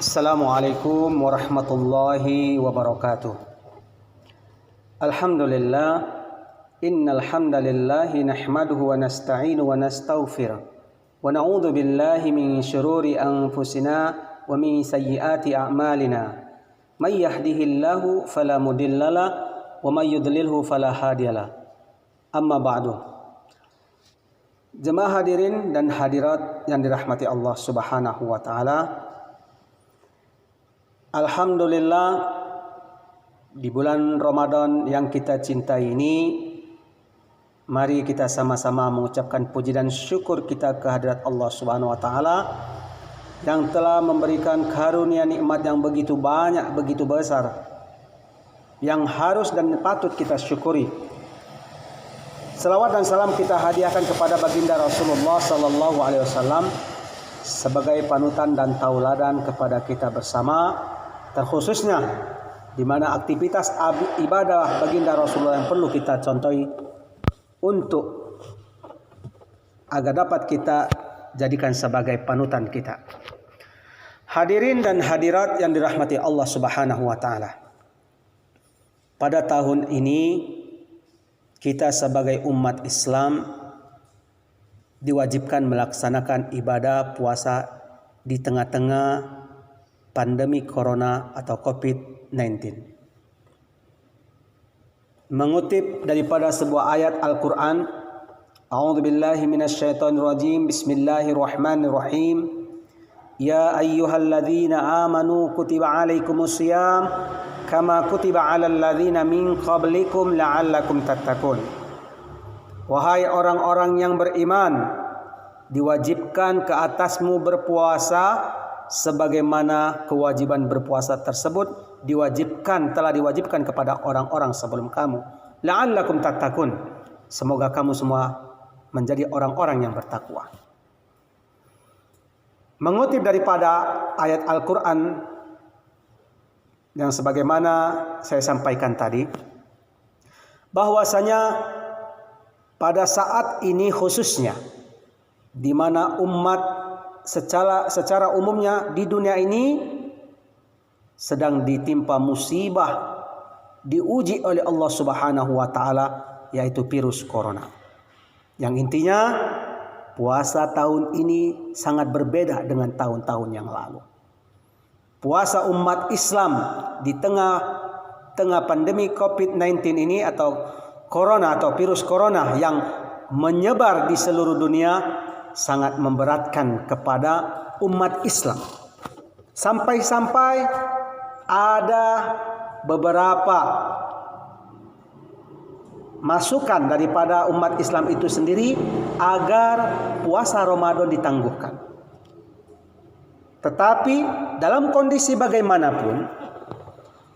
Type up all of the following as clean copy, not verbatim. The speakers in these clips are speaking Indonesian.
Assalamualaikum warahmatullahi wabarakatuh. Alhamdulillah, innal hamdalillahi nahmaduhu wa nasta'inu wa nastaghfiruh wa na'udzu billahi min syururi anfusina wa min sayyiati a'malina. May yahdihillahu fala mudhillalah wa may yudlilhu fala hadiyalah. Amma ba'du. Jemaah hadirin dan hadirat yang dirahmati Allah Subhanahu wa taala. Alhamdulillah, di bulan Ramadan yang kita cintai ini, mari kita sama-sama mengucapkan puji dan syukur kita kehadirat Allah Subhanahu wa taala yang telah memberikan karunia nikmat yang begitu banyak, begitu besar, yang harus dan patut kita syukuri. Selawat dan salam kita hadiahkan kepada baginda Rasulullah sallallahu alaihi wasallam sebagai panutan dan tauladan kepada kita bersama, terkhususnya di mana aktivitas ibadah baginda Rasulullah yang perlu kita contohi untuk agar dapat kita jadikan sebagai panutan kita. Hadirin dan hadirat yang dirahmati Allah Subhanahu wa taala. Pada tahun ini kita sebagai umat Islam diwajibkan melaksanakan ibadah puasa di tengah-tengah pandemi corona atau COVID-19. Mengutip daripada sebuah ayat Al-Quran, A'udzubillahi minasyaitonirrajim, Bismillahirrahmanirrahim. Ya ayyuhalladzina amanu kutiba alaikumusiyam kama kutiba alal ladzina min qablikum la'allakum tattaqun. Wahai orang-orang yang beriman, diwajibkan ke atasmu berpuasa sebagaimana kewajiban berpuasa tersebut telah diwajibkan kepada orang-orang sebelum kamu. La'allakum tattaqun. Semoga kamu semua menjadi orang-orang yang bertakwa. Mengutip daripada ayat Al-Quran yang sebagaimana saya sampaikan tadi, bahwasanya pada saat ini khususnya di mana umat secara umumnya di dunia ini sedang ditimpa musibah, diuji oleh Allah Subhanahu wa taala, yaitu virus corona. Yang intinya puasa tahun ini sangat berbeda dengan tahun-tahun yang lalu. Puasa umat Islam di tengah pandemi COVID-19 ini atau corona atau virus corona yang menyebar di seluruh dunia sangat memberatkan kepada umat Islam. Sampai-sampai ada beberapa masukan daripada umat Islam itu sendiri agar puasa Ramadan ditangguhkan. Tetapi dalam kondisi bagaimanapun,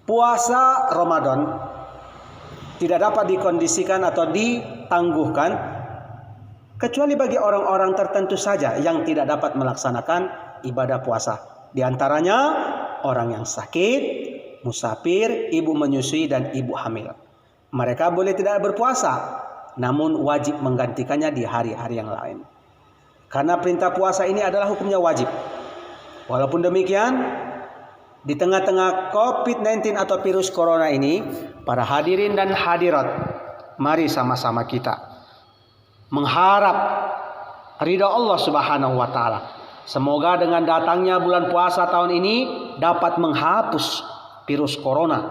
puasa Ramadan tidak dapat dikondisikan atau ditangguhkan kecuali bagi orang-orang tertentu saja yang tidak dapat melaksanakan ibadah puasa. Di antaranya orang yang sakit, musafir, ibu menyusui, dan ibu hamil. Mereka boleh tidak berpuasa, namun wajib menggantikannya di hari-hari yang lain. Karena perintah puasa ini adalah hukumnya wajib. Walaupun demikian, di tengah-tengah COVID-19 atau virus corona ini, para hadirin dan hadirat, mari sama-sama kita mengharap ridha Allah Subhanahu wa taala. Semoga dengan datangnya bulan puasa tahun ini dapat menghapus virus corona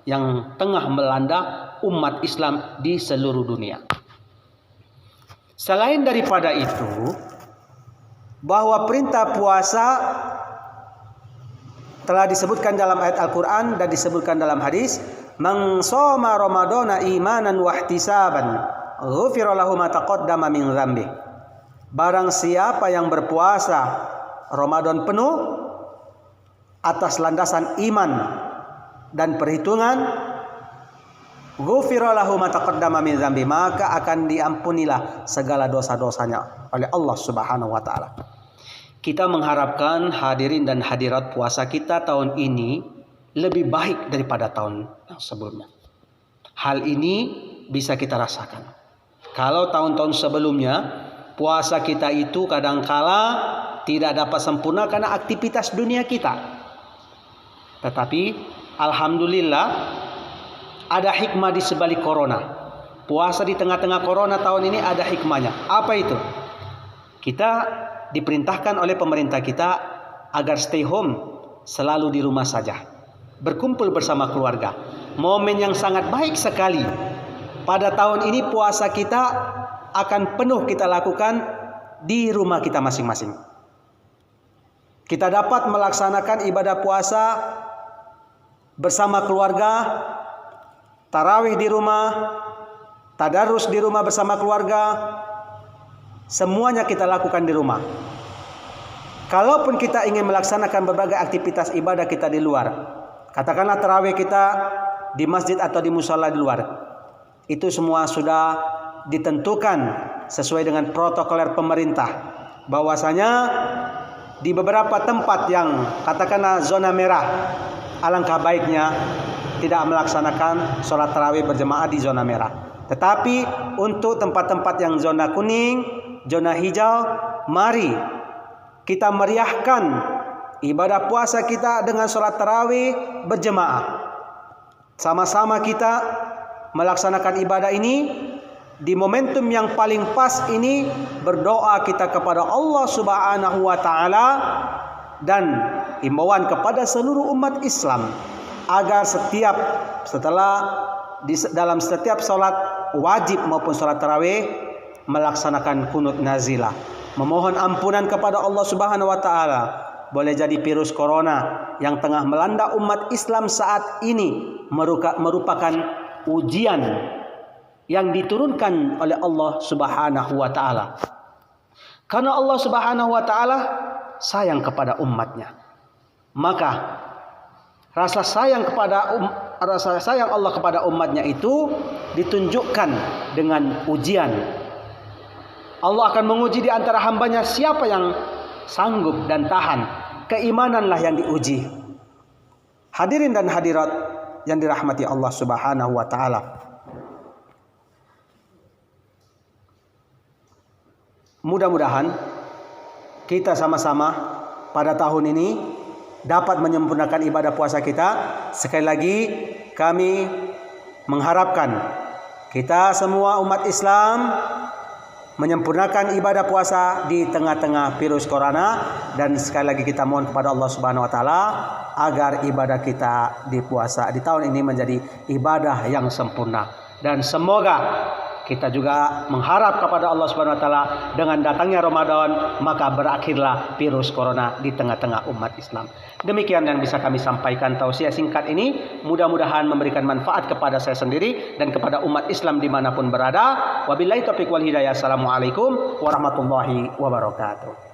yang tengah melanda umat Islam di seluruh dunia. Selain daripada itu, bahwa perintah puasa telah disebutkan dalam ayat Al-Quran dan disebutkan dalam hadis, "Man shoma ramadhana imanan wa ihtisaban ghufira lahu ma taqaddama min dzambi." Barang siapa yang berpuasa Ramadan penuh atas landasan iman dan perhitungan, ghufira lahu ma taqaddama min dzambi, maka akan diampunilah segala dosa-dosanya oleh Allah Subhanahu wa taala. Kita mengharapkan hadirin dan hadirat puasa kita tahun ini lebih baik daripada tahun yang sebelumnya. Hal ini bisa kita rasakan. Kalau tahun-tahun sebelumnya puasa kita itu kadangkala tidak dapat sempurna karena aktivitas dunia kita. Tetapi alhamdulillah ada hikmah di sebalik corona. Puasa di tengah-tengah corona tahun ini ada hikmahnya. Apa itu? Kita diperintahkan oleh pemerintah kita agar stay home, selalu di rumah saja, berkumpul bersama keluarga. Momen yang sangat baik sekali. Pada tahun ini puasa kita akan penuh kita lakukan di rumah kita masing-masing. Kita dapat melaksanakan ibadah puasa bersama keluarga, tarawih di rumah, tadarus di rumah bersama keluarga. Semuanya kita lakukan di rumah. Kalaupun kita ingin melaksanakan berbagai aktivitas ibadah kita di luar, katakanlah tarawih kita di masjid atau di musala di luar, itu semua sudah ditentukan sesuai dengan protokoler pemerintah. Bahwasanya di beberapa tempat yang katakanlah zona merah, alangkah baiknya tidak melaksanakan sholat tarawih berjemaah di zona merah. Tetapi untuk tempat-tempat yang zona kuning, zona hijau, mari kita meriahkan ibadah puasa kita dengan sholat tarawih berjemaah. Sama-sama kita melaksanakan ibadah ini di momentum yang paling pas ini, berdoa kita kepada Allah Subhanahu wa taala dan imbauan kepada seluruh umat Islam agar dalam setiap sholat wajib maupun sholat tarawih melaksanakan kunut nazilah, memohon ampunan kepada Allah Subhanahu wa taala. Boleh jadi virus corona yang tengah melanda umat Islam saat ini merupakan ujian yang diturunkan oleh Allah Subhanahu wa taala. Karena Allah Subhanahu wa taala sayang kepada umatnya, maka rasa sayang Allah kepada umatnya itu ditunjukkan dengan ujian. Allah akan menguji di antara hambanya siapa yang sanggup dan tahan. Keimananlah yang diuji. Hadirin dan hadirat yang dirahmati Allah Subhanahu wa taala. Mudah-mudahan kita sama-sama pada tahun ini dapat menyempurnakan ibadah puasa kita. Sekali lagi kami mengharapkan kita semua umat Islam menyempurnakan ibadah puasa di tengah-tengah virus corona, dan sekali lagi kita mohon kepada Allah Subhanahu wa taala agar ibadah kita di puasa di tahun ini menjadi ibadah yang sempurna. Dan semoga kita juga mengharap kepada Allah Subhanahu wa taala dengan datangnya Ramadan maka berakhirlah virus corona di tengah-tengah umat Islam. Demikian yang bisa kami sampaikan tausiah singkat ini, mudah-mudahan memberikan manfaat kepada saya sendiri dan kepada umat Islam dimanapun berada. Wabillahi taufiq wal hidayah. Assalamualaikum warahmatullahi wabarakatuh.